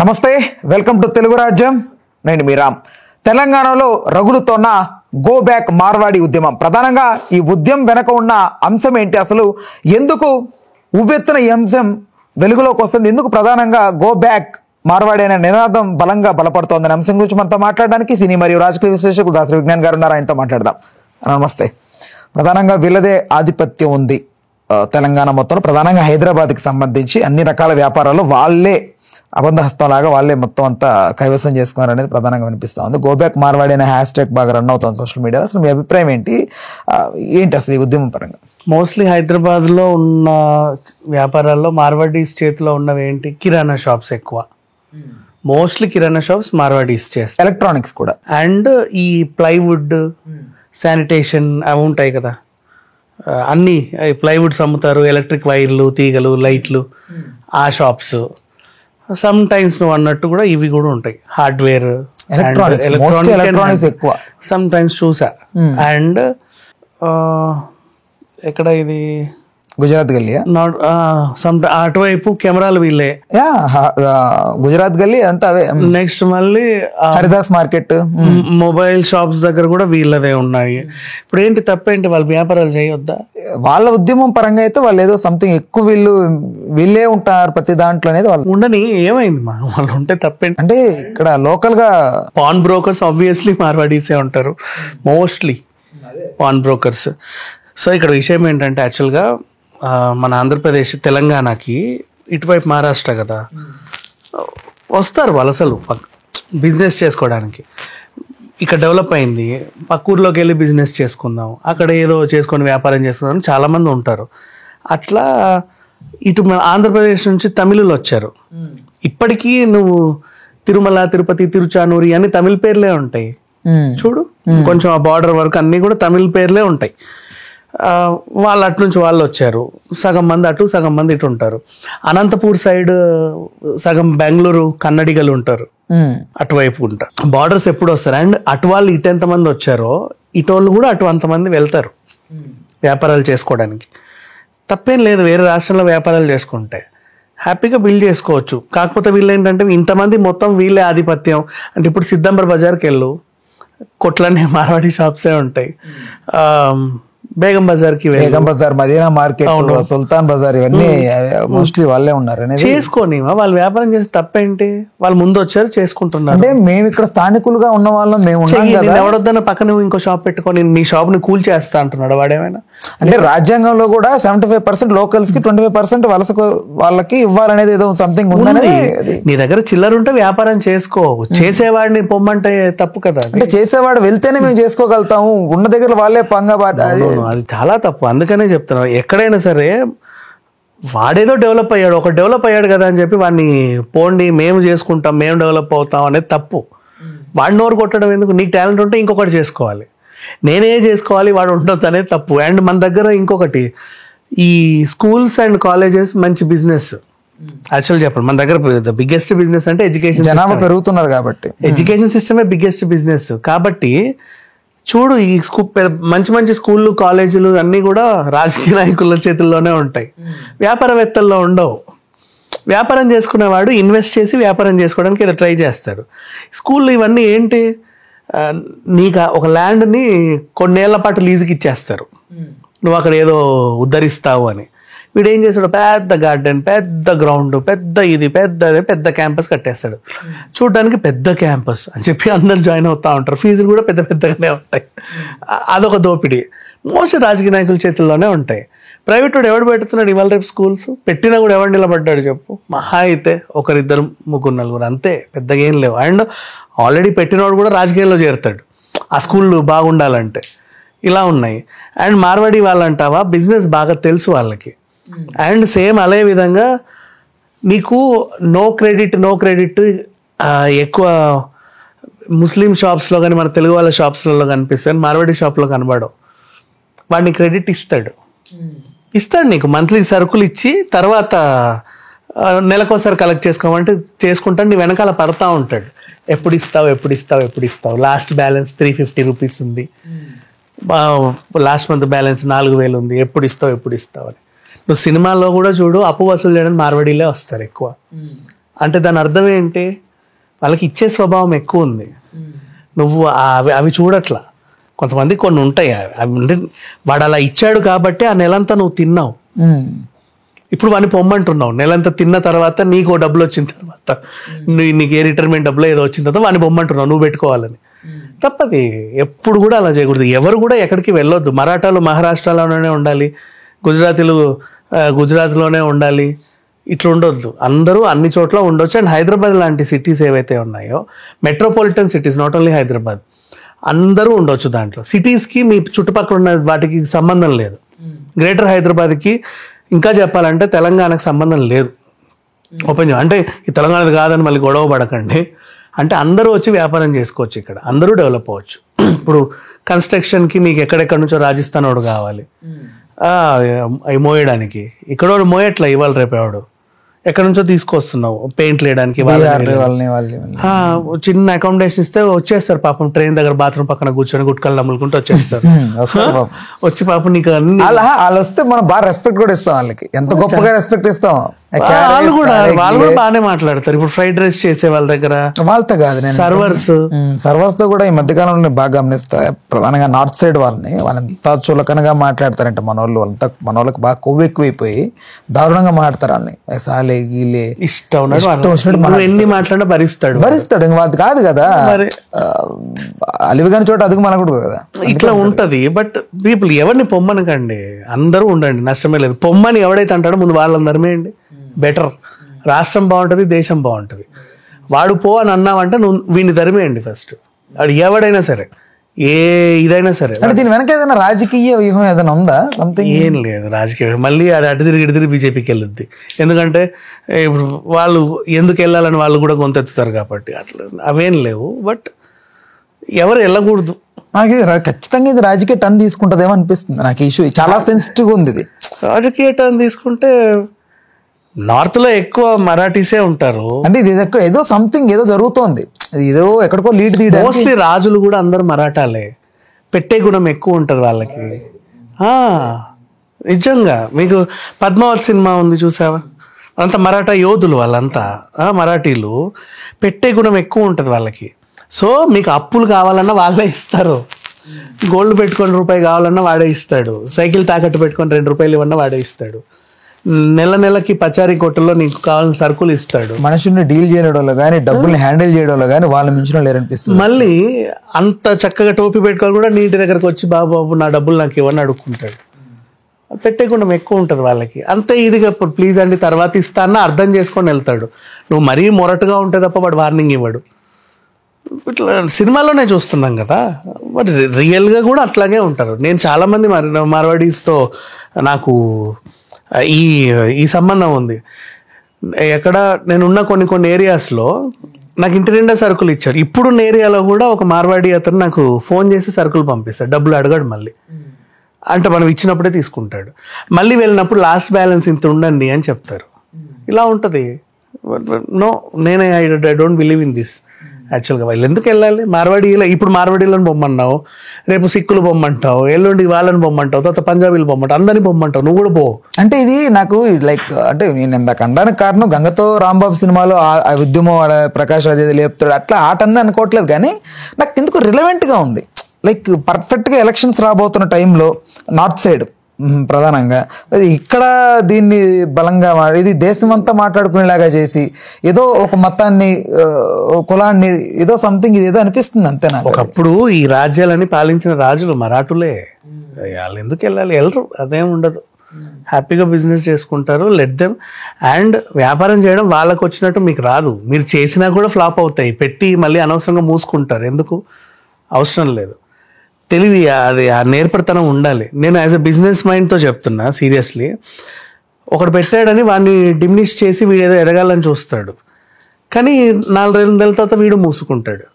నమస్తే, welcome to Telugu రాజ్యం. నేను మీ రామ్. తెలంగాణలో రగులుతోన్న గో బ్యాక్ మార్వాడి ఉద్యమం. ప్రధానంగా ఈ ఉద్యమం వెనక ఉన్న అంశం ఏంటి, అసలు ఎందుకు ఉవ్వెత్తున ఈ అంశం వెలుగులోకి వస్తుంది, ఎందుకు ప్రధానంగా గో బ్యాక్ మార్వాడి అనే నినాదం బలంగా బలపడుతోందనే అంశం గురించి మనతో మాట్లాడడానికి సినీ మరియు రాజకీయ విశ్లేషకులు దాసరి విజ్ఞాన్ గారు ఉన్నారు. ఆయనతో మాట్లాడదాం. నమస్తే. ప్రధానంగా వీళ్ళదే ఆధిపత్యం ఉంది తెలంగాణ మొత్తంలో. ప్రధానంగా హైదరాబాద్కి సంబంధించి అన్ని రకాల వ్యాపారాలు వాళ్ళే అబద్ధహస్తంలాగా వాళ్ళే మొత్తం అంతా కైవసం చేసుకున్నారనేది ప్రధానంగా వినిపిస్తూ ఉంది. గోబ్యాక్ మార్వాడి అనే హ్యాష్ ట్యాగ్ బాగా రన్ అవుతుంది సోషల్ మీడియాలో. అసలు మీ అభిప్రాయం ఏంటి అసలు ఈ ఉద్యమం పరంగా? మోస్ట్లీ హైదరాబాద్లో ఉన్న వ్యాపారాల్లో మార్వాడీస్ చేతిలో ఉన్నవి ఏంటి? కిరాణా షాప్స్ ఎక్కువ. మోస్ట్లీ కిరాణా షాప్స్ మార్వాడీస్ చేస్తారు. ఎలక్ట్రానిక్స్ కూడా. అండ్ ఈ ప్లైవుడ్, శానిటేషన్ అవి ఉంటాయి కదా, అన్నీ ప్లైవుడ్స్ అమ్ముతారు. ఎలక్ట్రిక్ వైర్లు, తీగలు, లైట్లు, ఆ షాప్స్. సమ్ టైమ్స్ నువ్వు అన్నట్టు కూడా ఇవి కూడా ఉంటాయి, హార్డ్వేర్, ఎలక్ట్రానిక్స్ ఎక్కువ. సమ్ టైమ్స్ చూసా. అండ్ ఎక్కడ ఇది గుజరాత్ గల్లీ, అటువైపు కెమెరాలు వీళ్ళే. గుజరాత్ గల్లీ అంతా అవే. నెక్స్ట్ మళ్ళీ హరిదాస్ మార్కెట్, మొబైల్ షాప్స్ దగ్గర కూడా వీళ్ళదే ఉన్నాయి. ఇప్పుడు ఏంటి తప్పేంటి? వాళ్ళు వ్యాపారాలు చేయొద్దా? వాళ్ళ ఉద్యమం పరంగా అయితే వాళ్ళు ఏదో సంథింగ్ ఎక్కువ వీళ్ళే ఉంటారు ప్రతి దాంట్లో అనేది వాళ్ళు ఉండని. ఏమైంది వాళ్ళు ఉంటే తప్పేంటి? అంటే ఇక్కడ లోకల్ గా పాన్ బ్రోకర్స్ ఆబ్వియస్లీ మార్వాడీసే ఉంటారు, మోస్ట్లీ పాన్ బ్రోకర్స్. సో ఇక్కడ విషయం ఏంటంటే, యాక్చువల్గా మన ఆంధ్రప్రదేశ్, తెలంగాణకి ఇటువైపు మహారాష్ట్ర కదా, వస్తారు వలసలు బిజినెస్ చేసుకోవడానికి. ఇక్కడ డెవలప్ అయింది, పక్క ఊర్లోకి వెళ్ళి బిజినెస్ చేసుకుందాం, అక్కడ ఏదో చేసుకొని వ్యాపారం చేసుకుందాం చాలామంది ఉంటారు. అట్లా ఇటు మన ఆంధ్రప్రదేశ్ నుంచి తమిళులు వచ్చారు. ఇప్పటికీ నువ్వు తిరుమల, తిరుపతి, తిరుచానూరి అన్ని తమిళ పేర్లే ఉంటాయి చూడు. కొంచెం ఆ బార్డర్ వరకు అన్నీ కూడా తమిళ పేర్లే ఉంటాయి. వాళ్ళు అటు నుంచి వాళ్ళు వచ్చారు. సగం మంది అటు, సగం మంది ఇటు ఉంటారు. అనంతపూర్ సైడ్ సగం బెంగళూరు కన్నడిగలు ఉంటారు, అటువైపు ఉంటారు. బార్డర్స్ ఎప్పుడు వస్తారు. అండ్ అటు వాళ్ళు ఇటు ఎంతమంది వచ్చారో ఇటు వాళ్ళు కూడా అటు అంతమంది వెళ్తారు వ్యాపారాలు చేసుకోవడానికి. తప్పేం లేదు, వేరే రాష్ట్రంలో వ్యాపారాలు చేసుకుంటే హ్యాపీగా బిల్డ్ చేసుకోవచ్చు. కాకపోతే వీళ్ళు ఏంటంటే ఇంతమంది మొత్తం వీళ్ళే ఆధిపత్యం. అంటే ఇప్పుడు సిద్దంబర్ బజార్కి వెళ్ళు, కొట్లనే మార్వాడి షాప్సే ఉంటాయి. బేగం బజార్కి, బేగం బజార్, మదీనా మార్కెట్, సుల్తాన్ బజార్, ఇవన్నీ మోస్ట్లీ వాళ్ళే ఉన్నారు. చేసుకొని వాళ్ళు వ్యాపారం చేసి తప్పేంటి? వాళ్ళు ముందు వచ్చారు, చేసుకుంటున్నారు. అంటే మేము ఇక్కడ స్థానికులుగా ఉన్న వాళ్ళం, మేము ఎవడొద్దన్న పక్కన ఇంకో షాప్ పెట్టుకొని నీ షాప్ ని కూల్ చేస్తా అంటున్నాడు వాడేమైనా? అంటే రాజ్యాంగంలో కూడా 75% లోకల్స్ కి, 25% వలసకు వాళ్ళకి ఇవ్వాలనేది ఏదో సంథింగ్ ఉందనేది. నీ దగ్గర చిల్లర ఉంటే వ్యాపారం చేసుకో, చేసేవాడిని పొమ్మంటే తప్పు కదా. అంటే చేసేవాడు వెళ్తేనే మేము చేసుకోగలుగుతాము, ఉన్న దగ్గర వాళ్ళే పంగా. అది చాలా తప్పు. అందుకనే చెప్తున్నాను, ఎక్కడైనా సరే వాడేదో డెవలప్ అయ్యాడు, ఒక డెవలప్ అయ్యాడు కదా అని చెప్పి వాడిని పోండి మేము చేసుకుంటాం, మేము డెవలప్ అవుతాం అనేది తప్పు. వాడిని నోరు కొట్టడం ఎందుకు? నీకు టాలెంట్ ఉంటే ఇంకొకటి చేసుకోవాలి, నేనే చేసుకోవాలి, వాడు ఉండొద్దు అనేది తప్పు. అండ్ మన దగ్గర ఇంకొకటి, ఈ స్కూల్స్ అండ్ కాలేజెస్ మంచి బిజినెస్. యాక్చువల్ చెప్పండి, మన దగ్గర బిగ్గెస్ట్ బిజినెస్ అంటే ఎడ్యుకేషన్. జనాభా పెరుగుతున్నారు కాబట్టి ఎడ్యుకేషన్ సిస్టమే బిగ్గెస్ట్ బిజినెస్. కాబట్టి చూడు, ఈ మంచి మంచి స్కూళ్ళు, కాలేజీలు అన్నీ కూడా రాజకీయ నాయకుల చేతుల్లోనే ఉంటాయి, వ్యాపారవేత్తల్లో ఉండవు. వ్యాపారం చేసుకునేవాడు ఇన్వెస్ట్ చేసి వ్యాపారం చేసుకోవడానికి ఏదో ట్రై చేస్తాడు. స్కూళ్ళు ఇవన్నీ ఏంటి, నీకు ఒక ల్యాండ్ని కొన్నేళ్ల పాటు లీజుకి ఇచ్చేస్తారు, నువ్వు అక్కడ ఏదో ఉద్ధరిస్తావు అని. వీడు ఏం చేస్తాడు, పెద్ద గార్డెన్, పెద్ద గ్రౌండ్, పెద్ద క్యాంపస్ కట్టేస్తాడు. చూడడానికి పెద్ద క్యాంపస్ అని చెప్పి అందరు జాయిన్ అవుతా ఉంటారు, ఫీజులు కూడా పెద్దగానే ఉంటాయి. అదొక దోపిడీ. మోస్ట్ రాజకీయ నాయకుల చేతుల్లోనే ఉంటాయి. ప్రైవేట్ వాడు ఎవడు పెడుతున్నాడు ఇవాళ రేపు స్కూల్స్? పెట్టినా కూడా ఎవడు నిలబడ్డాడు చెప్పు? మహా అయితే ఒకరిద్దరు, ముగ్గురు, నలుగురు, అంతే, పెద్దగా ఏం లేవు. అండ్ ఆల్రెడీ పెట్టినవాడు కూడా రాజకీయాల్లో చేరుతాడు ఆ స్కూళ్ళు బాగుండాలంటే. ఇలా ఉన్నాయి. అండ్ మార్వాడి వాళ్ళంటావా, బిజినెస్ బాగా తెలుసు వాళ్ళకి. అండ్ సేమ్ అదే విధంగా నీకు నో క్రెడిట్ ఎక్కువ ముస్లిం షాప్స్లో కానీ మన తెలుగు వాళ్ళ షాప్స్లలో కనిపిస్తాయి, మార్వాడి షాప్లో కనబడవు. వాడిని క్రెడిట్ ఇస్తాడు నీకు మంత్లీ సరుకులు ఇచ్చి, తర్వాత నెలకోసారి కలెక్ట్ చేసుకోమంటే చేసుకుంటాడు, నీ వెనకాల పడతా ఉంటాడు. ఎప్పుడు ఇస్తావు, లాస్ట్ బ్యాలెన్స్ 350 రూపీస్ ఉంది, లాస్ట్ మంత్ బ్యాలెన్స్ 4000 ఉంది, ఎప్పుడు ఇస్తావు అని. నువ్వు సినిమాల్లో కూడా చూడు, అప్పు వసూలు చేయడానికి మార్వాడీలే వస్తారు ఎక్కువ. అంటే దాని అర్థం ఏంటి? వాళ్ళకి ఇచ్చే స్వభావం ఎక్కువ ఉంది. నువ్వు అవి చూడట్లా. కొంతమంది కొన్ని ఉంటాయి, అవి అంటే వాడు అలా ఇచ్చాడు కాబట్టి ఆ నెలంతా నువ్వు తిన్నావు. ఇప్పుడు వాడిని పొమ్మంటున్నావు, నెలంతా తిన్న తర్వాత నీకు డబ్బులు వచ్చిన తర్వాత, నీకు ఏ రిటైర్మెంట్ డబ్బులు ఏదో వచ్చిన తర్వాత వాడిని పొమ్మంటున్నావు నువ్వు పెట్టుకోవాలని. తప్పది. ఎప్పుడు కూడా అలా చేయకూడదు. ఎవరు కూడా ఎక్కడికి వెళ్ళొద్దు. మరాఠాలు మహారాష్ట్రలోనే ఉండాలి, గుజరాతీలు గుజరాత్లోనే ఉండాలి, ఇట్లా ఉండొద్దు. అందరూ అన్ని చోట్ల ఉండొచ్చు. అండ్ హైదరాబాద్ లాంటి సిటీస్ ఏవైతే ఉన్నాయో, metropolitan cities, not only Hyderabad, అందరూ ఉండొచ్చు దాంట్లో. సిటీస్కి మీ చుట్టుపక్కల ఉన్న వాటికి సంబంధం లేదు. గ్రేటర్ హైదరాబాద్కి ఇంకా చెప్పాలంటే తెలంగాణకు సంబంధం లేదు. ఓపెన్ అంటే ఈ తెలంగాణది కాదని మళ్ళీ గొడవ పడకండి. అంటే అందరూ వచ్చి వ్యాపారం చేసుకోవచ్చు, ఇక్కడ అందరూ డెవలప్ అవ్వచ్చు. ఇప్పుడు కన్స్ట్రక్షన్కి మీకు ఎక్కడెక్కడి నుంచో రాజస్థాన్ వాడు కావాలి అవి మోయడానికి, ఇక్కడ వాడు మోయట్లా ఇవాళ రేపు వాడు ఎక్కడి నుంచో తీసుకొస్తున్నావు పెయింట్లు వేయడానికి. చిన్న అకామిడేషన్ ఇస్తే వచ్చేస్తారు పాపం, ట్రైన్ దగ్గర బాత్రూమ్ పక్కన కూర్చొని గుట్కలు నమ్ములుకుంటూ వచ్చేస్తారు. వచ్చి పాపం నీకు అన్ని వాళ్ళు వస్తే మనం బాగా రెస్పెక్ట్ కూడా ఇస్తాం వాళ్ళకి, ఎంత గొప్పగా రెస్పెక్ట్ ఇస్తాం. వాళ్ళు కూడా బాగానే మాట్లాడతారు. ఇప్పుడు ఫ్రైడ్ రైస్ చేసే వాళ్ళ దగ్గర వాళ్ళతో కాదు, సర్వర్స్ తో కూడా ఈ మధ్యకాలంలో బాగా గమనిస్తా. ప్రధానంగా నార్త్ సైడ్ వాళ్ళని ఎంత చులకనగా మాట్లాడతారంటే మన వాళ్ళకి బాగా కొవ్వు ఎక్కువైపోయి దారుణంగా మాట్లాడతారు వాళ్ళని. ఇష్టం ఎన్ని మాట్లాడినా భరిస్తాడు. ఇంకా వాళ్ళది కాదు కదా, అలివిగాని చోట అదుగు మనకూడదు కదా, ఇట్లా ఉంటది. బట్ పీపుల్ ఎవరిని పొమ్మనకండి, అందరూ ఉండండి, నష్టమే లేదు. పొమ్మని ఎవడైతే అంటాడో ముందు వాళ్ళందరమే అండి బెటర్. రాష్ట్రం బాగుంటుంది, దేశం బాగుంటుంది. వాడు పో అని అన్నావంటే నువ్వు వీడిని ధరిమేయండి ఫస్ట్. వాడు ఎవడైనా సరే, ఏ ఇదైనా సరే. అంటే దీని వెనక ఏదైనా రాజకీయ వ్యూహం ఏదైనా ఉందా? సంథింగ్ ఏం లేదు రాజకీయ. మళ్ళీ అది అటు తిరిగి బీజేపీకి వెళ్ళొద్ది. ఎందుకంటే ఇప్పుడు వాళ్ళు ఎందుకు వెళ్ళాలని వాళ్ళు కూడా గొంతెత్తుతారు కాబట్టి అట్లా అవేం లేవు. బట్ ఎవరు వెళ్ళకూడదు. నాకు ఖచ్చితంగా ఇది రాజకీయ టర్న్ తీసుకుంటుందేమో అనిపిస్తుంది నాకు. ఇష్యూ చాలా సెన్సిటివ్గా ఉంది ఇది. రాజకీయ టర్న్ తీసుకుంటే నార్త్ లో ఎక్కువ మరాఠీసే ఉంటారు. అంటే ఇది ఏదో సంథింగ్ ఏదో జరుగుతోంది, ఏదో ఎక్కడికో లీడ్ తీయడం. మోస్ట్లీ రాజులు కూడా అందరు మరాఠాలే, పెట్టే గుణం ఎక్కువ ఉంటది వాళ్ళకి. నిజంగా మీకు పద్మావత్ సినిమా ఉంది చూసావా, అంతా మరాఠా యోధులు వాళ్ళంతా, మరాఠీలు. పెట్టే గుణం ఎక్కువ ఉంటది వాళ్ళకి. సో మీకు అప్పులు కావాలన్నా వాళ్ళే ఇస్తారు, గోల్డ్ పెట్టుకొని రూపాయి కావాలన్నా వాడే ఇస్తాడు, సైకిల్ తాకట్టు పెట్టుకొని 2 రూపాయలు ఇవ్వన్నా వాడే ఇస్తాడు, నెలకి పచారీ కొట్టుల్లో నీకు కావాల్సిన సరుకులు ఇస్తాడు. మనుషుల్ని డీల్ చేయడంలో కానీ డబ్బుల్ని హ్యాండిల్ చేయడంలో కానీ వాళ్ళు మించిన లేరనిపిస్తుంది. మళ్ళీ అంత చక్కగా టోపీ పెట్టుకొని కూడా నీటి దగ్గరకు వచ్చి బాబు నా డబ్బులు నాకు ఇవ్వని అడుక్కుంటాడు. పెట్టే గుణం ఎక్కువ ఉంటుంది వాళ్ళకి. అంతే ఇదిగా ప్లీజ్ అండి తర్వాత ఇస్తానని అర్థం చేసుకొని వెళ్తాడు. నువ్వు మరీ మొరటుగా ఉంటే తప్ప వాడు వార్నింగ్ ఇవ్వడు. ఇట్లా సినిమాలోనే చూస్తున్నాం కదా, బట్ రియల్గా కూడా అట్లాగే ఉంటారు. నేను చాలామంది మార్వాడీస్తో నాకు ఈ సంబంధం ఉంది. ఎక్కడ నేనున్న కొన్ని ఏరియాస్లో నాకు ఇంటి నిండా సరుకులు ఇచ్చారు. ఇప్పుడున్న ఏరియాలో కూడా ఒక మార్వాడి అతను నాకు ఫోన్ చేసి సరుకులు పంపిస్తాడు, డబ్బులు అడగాడు మళ్ళీ. అంటే మనం ఇచ్చినప్పుడే తీసుకుంటాడు. మళ్ళీ వెళ్ళినప్పుడు లాస్ట్ బ్యాలెన్స్ ఇంత ఉండండి అని చెప్తారు. ఇలా ఉంటుంది. నో, నేనే I don't believe in this. యాక్చువల్గా వాళ్ళు ఎందుకు వెళ్ళాలి? మార్వాడీలో ఇప్పుడు మార్వాడీలను బొమ్మన్నావు, రేపు సిక్కులు బొమ్మంటావు, ఎల్లుండి వాళ్ళని బొమ్మంటావు, తర్వాత పంజాబీలు బొమ్మంటావు, అందరినీ బొమ్మంటావు, నువ్వు కూడా పో. అంటే ఇది నాకు లైక్ అంటే నేను ఇందాక అనడానికి కారణం గంగతో రాంబాబు సినిమాలో ఆ ఉద్యమం ప్రకాష్ రాజ్ లేపుతాడు అట్లా ఆటన్ని అనుకోవట్లేదు, కానీ నాకు ఎందుకు రిలవెంట్గా ఉంది. లైక్ పర్ఫెక్ట్గా ఎలక్షన్స్ రాబోతున్న టైంలో నార్త్ సైడ్ ప్రధానంగా ఇక్కడ దీన్ని బలంగా ఇది దేశం అంతా మాట్లాడుకునేలాగా చేసి ఏదో ఒక మతాన్ని కులాన్ని ఏదో సంథింగ్ ఇది ఏదో అనిపిస్తుంది అంతే నాకు. ఒకప్పుడు ఈ రాజ్యాలని పాలించిన రాజులు మరాఠులే. వాళ్ళు ఎందుకు వెళ్ళాలి? వెళ్ళరు, అదేం ఉండదు. హ్యాపీగా బిజినెస్ చేసుకుంటారు, లెట్ దెమ్. అండ్ వ్యాపారం చేయడం వాళ్ళకు వచ్చినట్టు మీకు రాదు. మీరు చేసినా కూడా ఫ్లాప్ అవుతాయి, పెట్టి మళ్ళీ అనవసరంగా మూసుకుంటారు. ఎందుకు? అవసరం లేదు. తెలివి, అది ఆ నేర్పరితనం ఉండాలి. నేను యాజ్ ఎ బిజినెస్ మైండ్తో చెప్తున్నా సీరియస్లీ. ఒకడు పెట్టాడని వాడిని డిమినిష్ చేసి వీడు ఏదో ఎదగాలని చూస్తాడు, కానీ 4 నెలల తర్వాత వీడు మూసుకుంటాడు.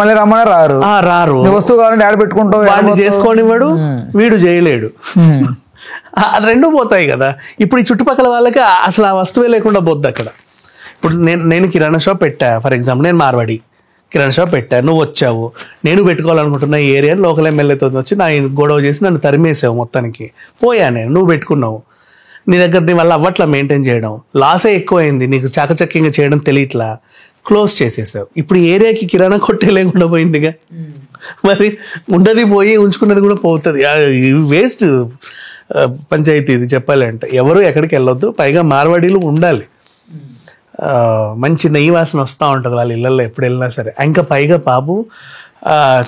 మళ్ళీ రమ్మని రారు, వస్తువు కావాలంటే ఆడ పెట్టుకుంటావు, వాడిని చేసుకోనివాడు, వీడు చేయలేడు. రెండు పోతాయి కదా. ఇప్పుడు ఈ చుట్టుపక్కల వాళ్ళకి అసలు ఆ వస్తువే లేకుండా పోద్ది అక్కడ. ఇప్పుడు నేను కిరాణా షాప్ పెట్టా ఫర్ ఎగ్జాంపుల్, నేను మార్వాడి కిరాణా షాప్ పెట్టా, నువ్వు వచ్చావు, నేను పెట్టుకోవాలనుకుంటున్నా ఈ ఏరియా లోకల్ ఎమ్మెల్యేతో వచ్చి నా గొడవ చేసి నన్ను తరిమేసావు, మొత్తానికి పోయా నేను, నువ్వు పెట్టుకున్నావు. నీ వల్ల అవ్వట్లా మెయింటైన్ చేయడం, లాసే ఎక్కువైంది, నీకు చాకచక్యంగా చేయడం తెలియట్లా, క్లోజ్ చేసేసావు. ఇప్పుడు ఏరియాకి కిరాణా కొట్టే లేకుండా పోయిందిగా, మరి ఉండది పోయి ఉంచుకున్నది కూడా పోతుంది. వేస్ట్ పంచాయతీ ఇది చెప్పాలంటే. ఎవరు ఎక్కడికి వెళ్ళొద్దు, పైగా మార్వాడీలు ఉండాలి. మంచి నెయ్యి వాసన వస్తూ ఉంటుంది వాళ్ళ ఇళ్ళల్లో ఎప్పుడు వెళ్ళినా సరే. ఇంకా పైగా బాబు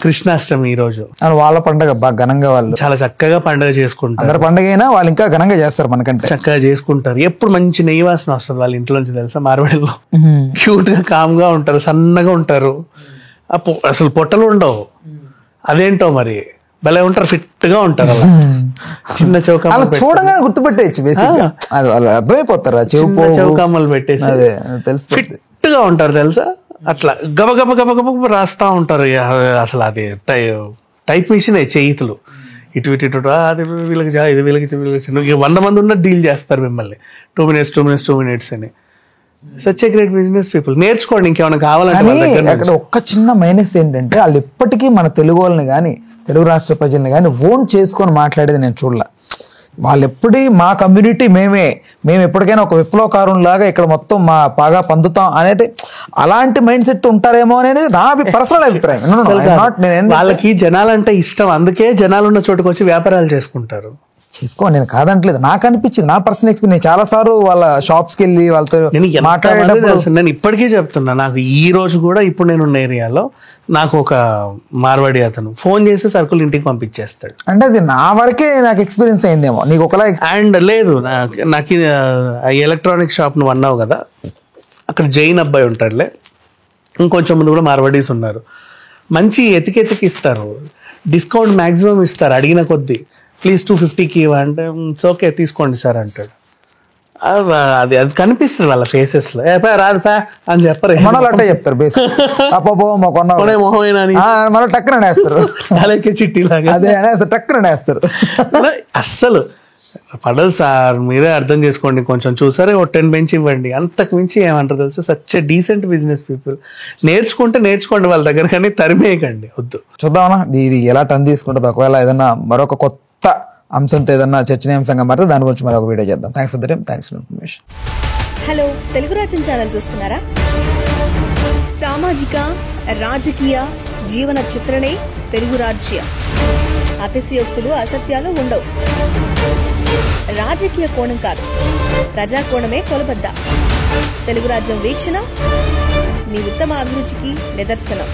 కృష్ణాష్టమి ఈ రోజు వాళ్ళ పండుగ బాగా ఘనంగా వాళ్ళు చాలా చక్కగా పండుగ చేసుకుంటారు. అందరి పండుగ అయినా వాళ్ళు ఇంకా ఘనంగా చేస్తారు, మనకంటే చక్కగా చేసుకుంటారు. ఎప్పుడు మంచి నెయ్యి వాసన వస్తుంది వాళ్ళ ఇంట్లో నుంచి తెలుసా. మార్వాడీలో క్యూట్ గా కామ్ గా ఉంటారు, సన్నగా ఉంటారు, అసలు పొట్టలు ఉండవు. అదేంటో మరి భలే ఉంటారు, ఫిట్ గా ఉంటారు. అలా చిన్న చౌకమ్మలు చూడగానే గుర్తుపెట్టేయచ్చు, అర్థమైపోతారు. చౌకమ్మలు పెట్టేసి ఫిట్ గా ఉంటారు తెలుసా. అట్లా గబ గబ గబ గబ రాస్తా ఉంటారు. అసలు అది టైప్ మిషన్ చేతులు ఇటు ఇటు ఇటు, అది వీళ్ళకి ఇది వీళ్ళకి 100 మంది ఉన్న డీల్ చేస్తారు మిమ్మల్ని. 2 minutes అని. Such a great business people. నేర్చుకోండి, ఇంకేమైనా కావాలంటే. అక్కడ ఒక్క చిన్న మైనస్ ఏంటంటే వాళ్ళు ఎప్పటికీ మన తెలుగు వాళ్ళని కానీ తెలుగు రాష్ట్ర ప్రజల్ని కానీ ఓన్ చేసుకొని మాట్లాడేది నేను చూడలే. వాళ్ళు ఎప్పుడు మా కమ్యూనిటీ మేము ఎప్పటికైనా ఒక విప్లవకారుని లాగా ఇక్కడ మొత్తం మా బాగా పొందుతాం అనేది అలాంటి మైండ్ సెట్ ఉంటారేమో అనేది నా పర్సనల్ అభిప్రాయం. వాళ్ళకి జనాలంటే ఇష్టం, అందుకే జనాలు ఉన్న చోటుకు వచ్చి వ్యాపారాలు చేసుకుంటారు. నేను కాదంటలేదు, నాకు అనిపించింది, నా పర్సనల్ ఎక్స్పీరియన్స్. నేను చాలా సార్లు వాళ్ళ షాప్స్కి వెళ్ళి వాళ్ళతో మాట్లాడేటప్పుడు నేను ఇప్పటికీ చెప్తున్నా, నాకు ఈ రోజు కూడా ఇప్పుడు నేను ఉన్న ఏరియాలో నాకు ఒక మార్వాడి అతను ఫోన్ చేసి సరుకులు ఇంటికి పంపించేస్తాడు. అంటే అది నా వరకే నాకు ఎక్స్పీరియన్స్ అయిందేమో, నీకు ఒకలా. అండ్ లేదు, నాకు ఎలక్ట్రానిక్ షాప్ నువ్వు అన్నావు కదా, అక్కడ జైన్ అబ్బాయి ఉంటాడులే, ఇంకొంచెం ముందు కూడా మార్వాడీస్ ఉన్నారు. మంచి ఎతికి ఇస్తారు, డిస్కౌంట్ మ్యాక్సిమం ఇస్తారు. అడిగిన కొద్దీ ప్లీజ్ 250కి ఇవ్వంటే ఇట్స్ ఓకే తీసుకోండి సార్ అంటాడు. అది కనిపిస్తుంది వాళ్ళ ఫేసెస్ లో. రాదు పా అని చెప్పరు, మనలో అట్టే చెప్తారు. మన టక్కన అనేస్తారు, అలాగే చిట్టిలాగా అదే అనేస్తారు, టక్కన అనేస్తారు. అస్సలు పడదు సార్, మీరే అర్థం చేసుకోండి. కొంచెం చూసారే ఒక 10 పెంచి ఇవ్వండి, అంతకు మించి ఏమంటారు తెలుసా. Such decent business people. నేర్చుకోండి వాళ్ళ దగ్గర, కానీ తరిమేయకండి, వద్దు. చూద్దామన్నా ఇది ఎలా టర్న్ తీసుకుంటుంది. ఒకవేళ ఏదన్నా మరొక కొత్త అంశంతో ఏదన్నా చర్చనీయాంశంగా మారితే దాని గురించి మరొక వీడియో చేద్దాం. Thanks for the time, thanks for information. Hello, Telugu రాజ్యం ఛానల్ చూస్తున్నారా? సామాజిక రాజకీయ జీవన చిత్రణే తెలుగు రాజ్యం. అతిశయోక్తులు అసత్యాలు ఉండవు. రాజకీయ కోణం కాదు, ప్రజా కోణమే కొలబద్ద. తెలుగు రాజ్యం వీక్షణ మీ ఉత్తమ అభిరుచికి నిదర్శనం.